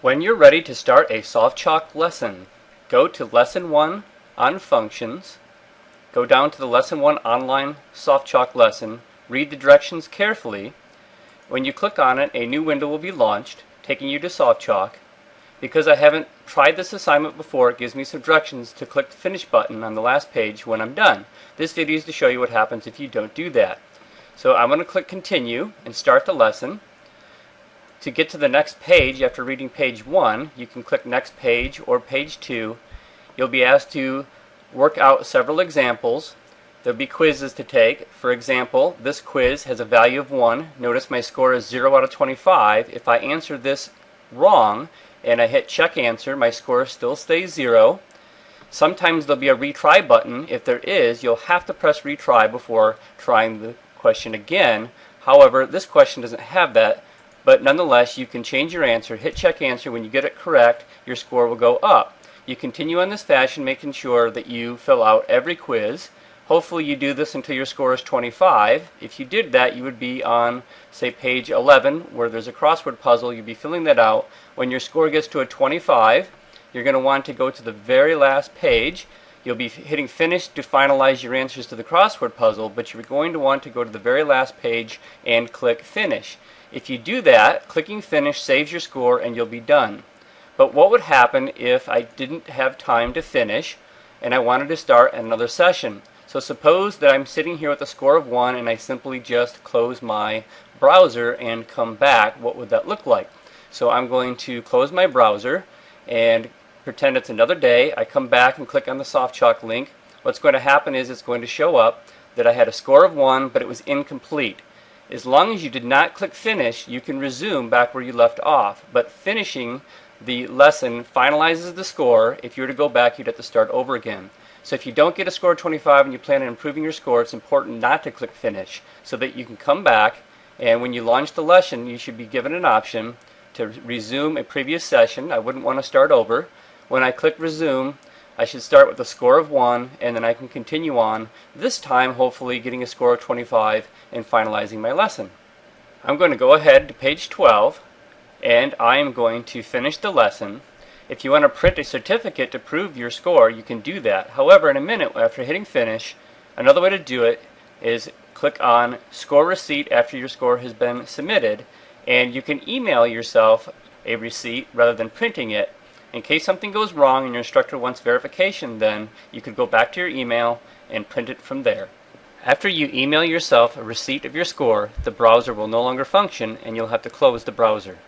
When you're ready to start a softchalk lesson, go to Lesson 1 on Functions, go down to the Lesson 1 online softchalk lesson, read the directions carefully. When you click on it, a new window will be launched, taking you to softchalk. Because I haven't tried this assignment before, it gives me some directions to click the Finish button on the last page when I'm done. This video is to show you what happens if you don't do that. So I'm going to click Continue and start the lesson. To get to the next page after reading page 1, you can click Next Page or Page 2. You'll be asked to work out several examples. There'll be quizzes to take. For example, this quiz has a value of 1. Notice my score is 0 out of 25. If I answer this wrong and I hit check answer, my score still stays 0. Sometimes there'll be a retry button. If there is, you'll have to press retry before trying the question again. However, this question doesn't have that. But nonetheless, you can change your answer, hit check answer. When you get it correct, your score will go up. You continue on this fashion, making sure that you fill out every quiz. Hopefully you do this until your score is 25. If you did that, you would be on, say, page 11, where there's a crossword puzzle. You'd be filling that out. When your score gets to a 25, you're going to want to go to the very last page. You'll be hitting Finish to finalize your answers to the crossword puzzle, but you're going to want to go to the very last page and click Finish. If you do that, clicking Finish saves your score and you'll be done. But what would happen if I didn't have time to finish and I wanted to start another session? So suppose that I'm sitting here with a score of 1 and I simply just close my browser and come back. What would that look like? So I'm going to close my browser and pretend it's another day. I come back and click on the softchalk link. What's going to happen is it's going to show up that I had a score of 1, but it was incomplete. As long as you did not click Finish, you can resume back where you left off. But finishing the lesson finalizes the score. If you were to go back, you'd have to start over again. So if you don't get a score of 25 and you plan on improving your score, it's important not to click Finish so that you can come back, and when you launch the lesson, you should be given an option to resume a previous session. I wouldn't want to start over. When I click Resume, I should start with a score of 1, and then I can continue on, this time hopefully getting a score of 25 and finalizing my lesson. I'm going to go ahead to page 12, and I am going to finish the lesson. If you want to print a certificate to prove your score, you can do that. However, in a minute after hitting Finish, another way to do it is click on Score Receipt after your score has been submitted, and you can email yourself a receipt rather than printing it. In case something goes wrong and your instructor wants verification, then you could go back to your email and print it from there. After you email yourself a receipt of your score, the browser will no longer function and you'll have to close the browser.